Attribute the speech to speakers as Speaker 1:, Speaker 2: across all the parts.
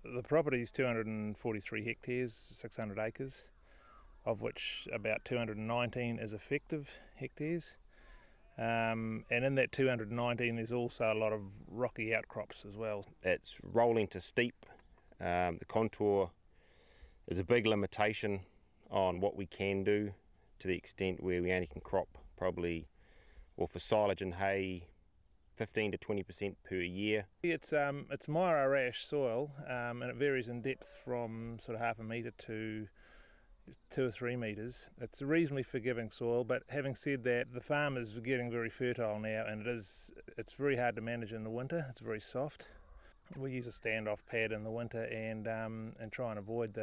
Speaker 1: The property is 243 hectares, 600 acres, of which about 219 is effective hectares. And in that 219 there's also a lot of rocky outcrops as well.
Speaker 2: It's rolling to steep. The contour is a big limitation on what we can do, to the extent where we only can crop probably, well, for silage and hay, 15 to 20% per year.
Speaker 1: It's mire ash soil, and it varies in depth from sort of half a metre to 2 or 3 metres. It's a reasonably forgiving soil, but having said that, the farm is getting very fertile now, and it's very hard to manage in the winter. It's very soft. We use a standoff pad in the winter and try and avoid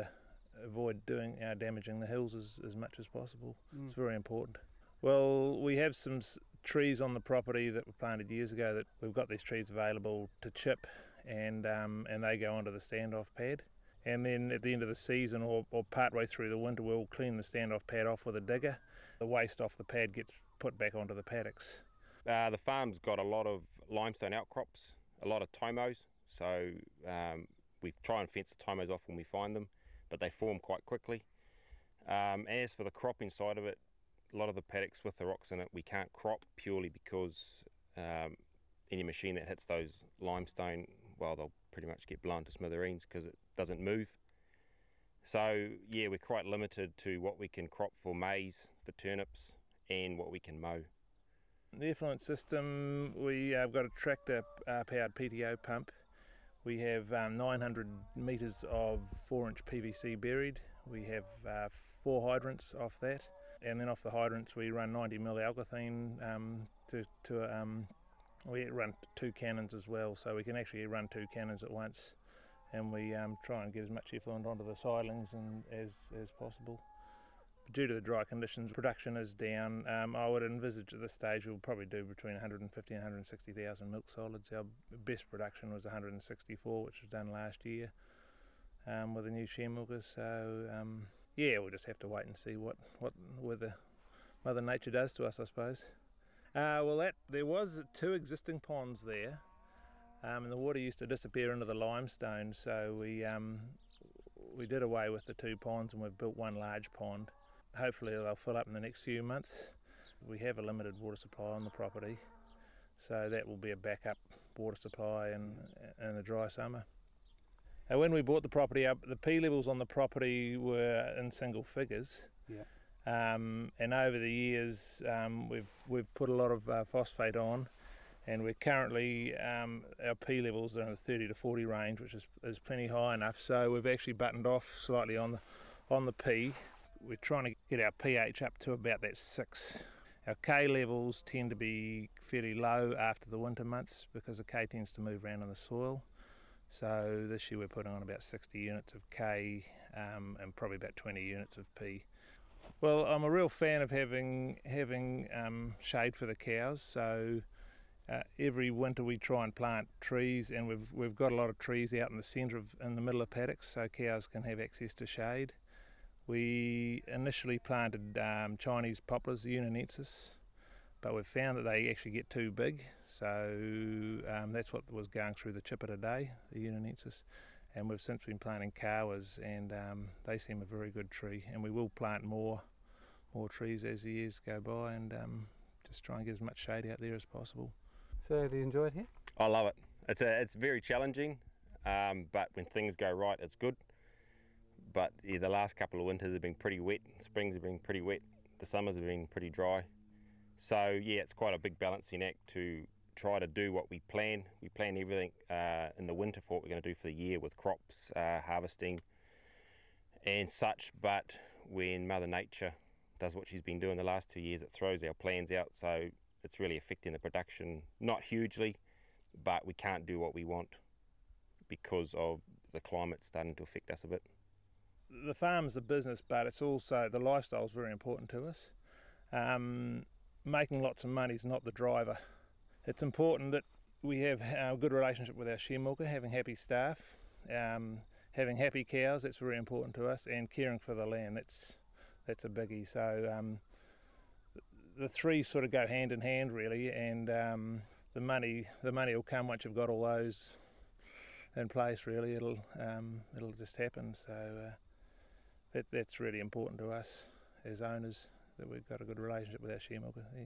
Speaker 1: doing damaging the hills as much as possible. It's very important. Well, we have some trees on the property that were planted years ago that we've got these trees available to chip, and they go onto the standoff pad. And then at the end of the season or partway through the winter, we'll clean the standoff pad off with a digger. The waste off the pad gets put back onto the paddocks.
Speaker 2: The farm's got a lot of limestone outcrops, a lot of tomos, so we try and fence the tomos off when we find them, but they form quite quickly. As for the cropping side of it, a lot of the paddocks with the rocks in it we can't crop, purely because any machine that hits those limestone, well, they'll pretty much get blown to smithereens because it doesn't move. So yeah, we're quite limited to what we can crop for maize, for turnips, and what we can mow.
Speaker 1: The effluent system, we have got a tractor powered PTO pump. We have 900 metres of 4-inch PVC buried. We have 4 hydrants off that, and then off the hydrants we run 90 ml alkathene we run 2 cannons as well, so we can actually run 2 cannons at once, and we try and get as much effluent onto the sidlings as possible. But due to the dry conditions, production is down. I would envisage at this stage we'll probably do between 150 and 160,000 milk solids. Our best production was 164, which was done last year with the new share milkers. So yeah, we'll just have to wait and see what Mother Nature does to us, I suppose. There was 2 existing ponds there, and the water used to disappear into the limestone, so we did away with the 2 ponds and we've built 1 large pond. Hopefully they'll fill up in the next few months. We have a limited water supply on the property, so that will be a backup water supply in the dry summer. When we bought the property up, the P levels on the property were in single figures.
Speaker 3: Yeah.
Speaker 1: And over the years we've put a lot of phosphate on, and we're currently our P levels are in the 30 to 40 range, which is plenty high enough. So we've actually buttoned off slightly on the P. We're trying to get our pH up to about that 6. Our K levels tend to be fairly low after the winter months because the K tends to move around in the soil. So this year we're putting on about 60 units of K and probably about 20 units of P. Well, I'm a real fan of having shade for the cows, so every winter we try and plant trees, and we've got a lot of trees out in the centre in the middle of paddocks, so cows can have access to shade. We initially planted Chinese poplars, the Unionensis, but we've found that they actually get too big, so that's what was going through the chipper today, the Unionensis. And we've since been planting kawas, and they seem a very good tree, and we will plant more trees as the years go by, and just try and get as much shade out there as possible.
Speaker 3: So do you enjoy it here?
Speaker 2: I love it. It's very challenging, but when things go right it's good. But yeah, the last couple of winters have been pretty wet, springs have been pretty wet, the summers have been pretty dry. So yeah, it's quite a big balancing act to try to do what we plan. We plan everything in the winter for what we're going to do for the year with crops, harvesting and such, but when Mother Nature does what she's been doing the last 2 years, it throws our plans out, so it's really affecting the production, not hugely, but we can't do what we want because of the climate starting to affect us a bit.
Speaker 1: The farm's a business, but it's also, the lifestyle is very important to us. Making lots of money is not the driver. It's important that we have a good relationship with our share milker, having happy staff, having happy cows, that's very important to us, and caring for the land, that's a biggie. So the 3 sort of go hand in hand really, and the money will come once you've got all those in place. Really, it'll just happen. So that's really important to us as owners, that we've got a good relationship with our share milker. Yeah.